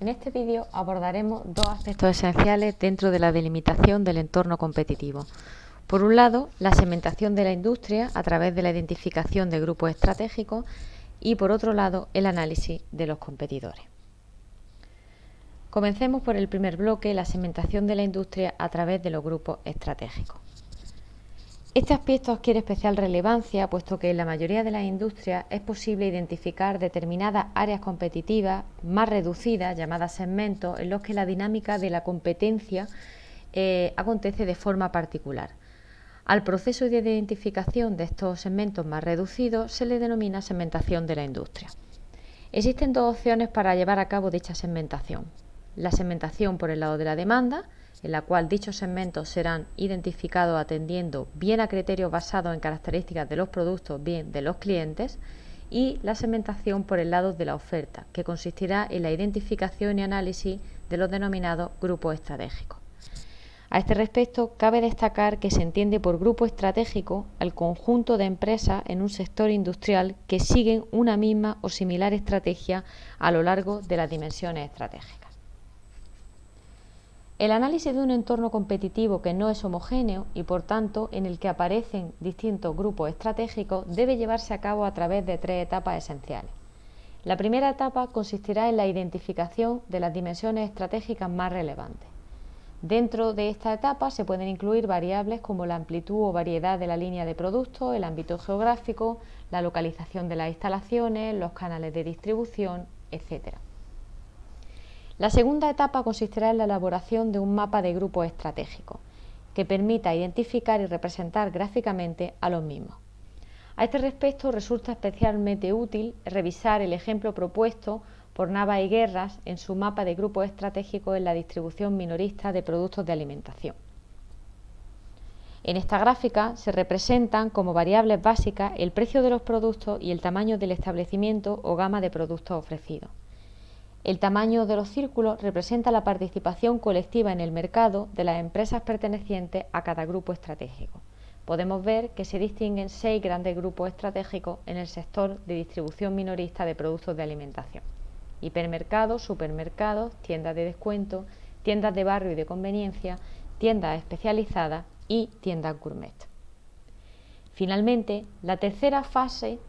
En este vídeo abordaremos dos aspectos esenciales dentro de la delimitación del entorno competitivo. Por un lado, la segmentación de la industria a través de la identificación de grupos estratégicos y por otro lado, el análisis de los competidores. Comencemos por el primer bloque, la segmentación de la industria a través de los grupos estratégicos. Este aspecto adquiere especial relevancia puesto que en la mayoría de las industrias es posible identificar determinadas áreas competitivas más reducidas, llamadas segmentos, en los que la dinámica de la competencia acontece de forma particular. Al proceso de identificación de estos segmentos más reducidos se le denomina segmentación de la industria. Existen dos opciones para llevar a cabo dicha segmentación. La segmentación por el lado de la demanda, en la cual dichos segmentos serán identificados atendiendo bien a criterios basados en características de los productos, bien de los clientes, y la segmentación por el lado de la oferta, que consistirá en la identificación y análisis de los denominados grupos estratégicos. A este respecto, cabe destacar que se entiende por grupo estratégico al conjunto de empresas en un sector industrial que siguen una misma o similar estrategia a lo largo de las dimensiones estratégicas. El análisis de un entorno competitivo que no es homogéneo y por tanto en el que aparecen distintos grupos estratégicos debe llevarse a cabo a través de tres etapas esenciales. La primera etapa consistirá en la identificación de las dimensiones estratégicas más relevantes. Dentro de esta etapa se pueden incluir variables como la amplitud o variedad de la línea de productos, el ámbito geográfico, la localización de las instalaciones, los canales de distribución, etc. La segunda etapa consistirá en la elaboración de un mapa de grupos estratégicos que permita identificar y representar gráficamente a los mismos. A este respecto resulta especialmente útil revisar el ejemplo propuesto por Navas y Guerras en su mapa de grupos estratégicos en la distribución minorista de productos de alimentación. En esta gráfica se representan como variables básicas el precio de los productos y el tamaño del establecimiento o gama de productos ofrecidos. El tamaño de los círculos representa la participación colectiva en el mercado de las empresas pertenecientes a cada grupo estratégico. Podemos ver que se distinguen 6 grandes grupos estratégicos en el sector de distribución minorista de productos de alimentación: hipermercados, supermercados, tiendas de descuento, tiendas de barrio y de conveniencia, tiendas especializadas y tiendas gourmet. Finalmente, la tercera fase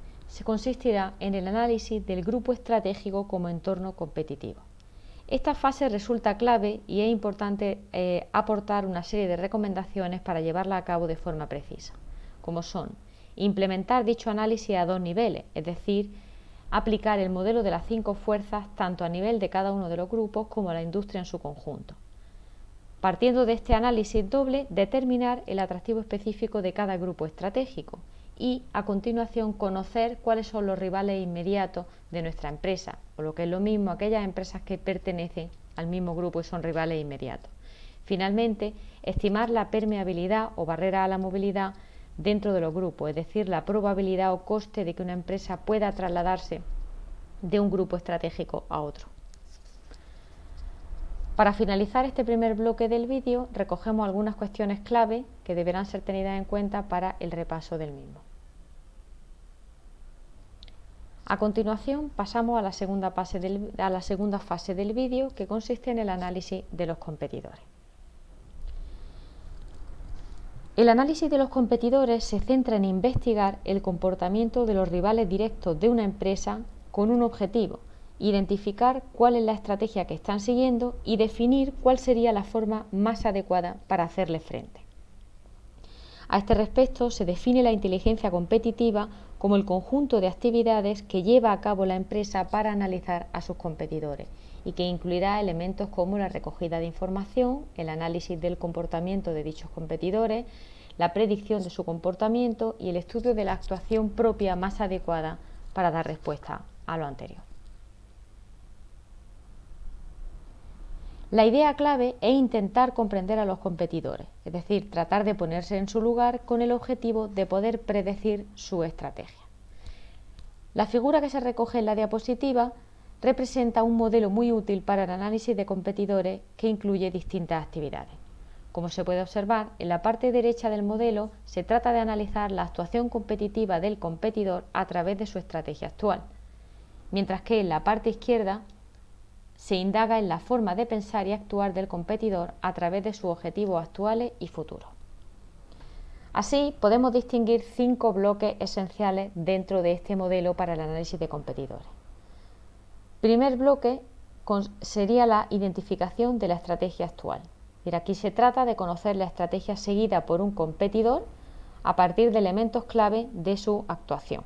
consistirá en el análisis del grupo estratégico como entorno competitivo. Esta fase resulta clave y es importante aportar una serie de recomendaciones para llevarla a cabo de forma precisa, como son implementar dicho análisis a 2 niveles, es decir, aplicar el modelo de las 5 fuerzas tanto a nivel de cada uno de los grupos como a la industria en su conjunto. Partiendo de este análisis doble, determinar el atractivo específico de cada grupo estratégico y, a continuación, conocer cuáles son los rivales inmediatos de nuestra empresa, o lo que es lo mismo, aquellas empresas que pertenecen al mismo grupo y son rivales inmediatos. Finalmente, estimar la permeabilidad o barrera a la movilidad dentro de los grupos, es decir, la probabilidad o coste de que una empresa pueda trasladarse de un grupo estratégico a otro. Para finalizar este primer bloque del vídeo, recogemos algunas cuestiones clave que deberán ser tenidas en cuenta para el repaso del mismo. A continuación, pasamos a la segunda fase del vídeo, que consiste en el análisis de los competidores. El análisis de los competidores se centra en investigar el comportamiento de los rivales directos de una empresa con un objetivo: identificar cuál es la estrategia que están siguiendo y definir cuál sería la forma más adecuada para hacerle frente. A este respecto, se define la inteligencia competitiva como el conjunto de actividades que lleva a cabo la empresa para analizar a sus competidores y que incluirá elementos como la recogida de información, el análisis del comportamiento de dichos competidores, la predicción de su comportamiento y el estudio de la actuación propia más adecuada para dar respuesta a lo anterior. La idea clave es intentar comprender a los competidores, es decir, tratar de ponerse en su lugar con el objetivo de poder predecir su estrategia. La figura que se recoge en la diapositiva representa un modelo muy útil para el análisis de competidores que incluye distintas actividades. Como se puede observar, en la parte derecha del modelo se trata de analizar la actuación competitiva del competidor a través de su estrategia actual, mientras que en la parte izquierda se indaga en la forma de pensar y actuar del competidor a través de sus objetivos actuales y futuros. Así, podemos distinguir 5 bloques esenciales dentro de este modelo para el análisis de competidores. Primer bloque sería la identificación de la estrategia actual. Aquí se trata de conocer la estrategia seguida por un competidor a partir de elementos clave de su actuación.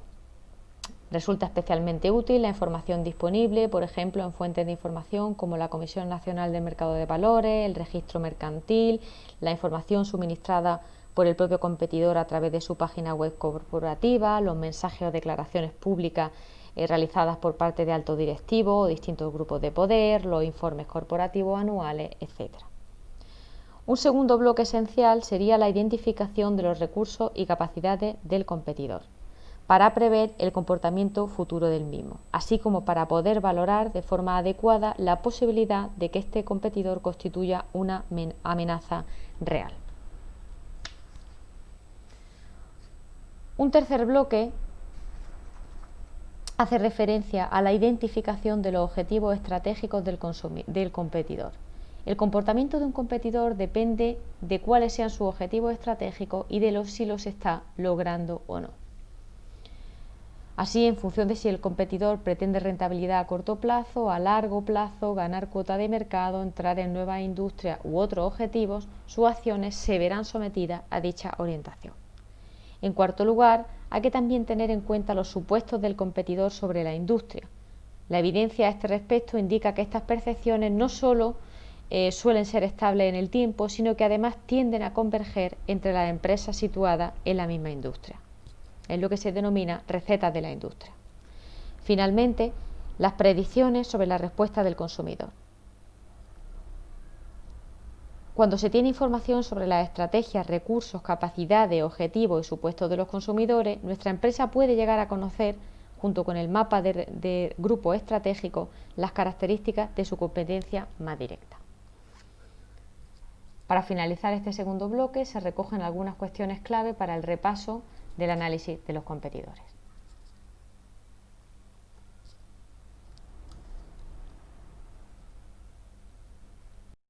Resulta especialmente útil la información disponible, por ejemplo, en fuentes de información como la Comisión Nacional del Mercado de Valores, el registro mercantil, la información suministrada por el propio competidor a través de su página web corporativa, los mensajes o declaraciones públicas realizadas por parte de altos directivos o distintos grupos de poder, los informes corporativos anuales, etc. Un segundo bloque esencial sería la identificación de los recursos y capacidades del competidor, para prever el comportamiento futuro del mismo, así como para poder valorar de forma adecuada la posibilidad de que este competidor constituya una amenaza real. Un tercer bloque hace referencia a la identificación de los objetivos estratégicos del competidor. El comportamiento de un competidor depende de cuáles sean sus objetivos estratégicos y de si los está logrando o no. Así, en función de si el competidor pretende rentabilidad a corto plazo, a largo plazo, ganar cuota de mercado, entrar en nuevas industrias u otros objetivos, sus acciones se verán sometidas a dicha orientación. En cuarto lugar, hay que también tener en cuenta los supuestos del competidor sobre la industria. La evidencia a este respecto indica que estas percepciones no solo suelen ser estables en el tiempo, sino que además tienden a converger entre las empresas situadas en la misma industria. Es lo que se denomina recetas de la industria. Finalmente, las predicciones sobre la respuesta del consumidor. Cuando se tiene información sobre las estrategias, recursos, capacidades, objetivos y supuestos de los consumidores, nuestra empresa puede llegar a conocer, junto con el mapa de grupo estratégico, las características de su competencia más directa. Para finalizar este segundo bloque, se recogen algunas cuestiones clave para el repaso del análisis de los competidores.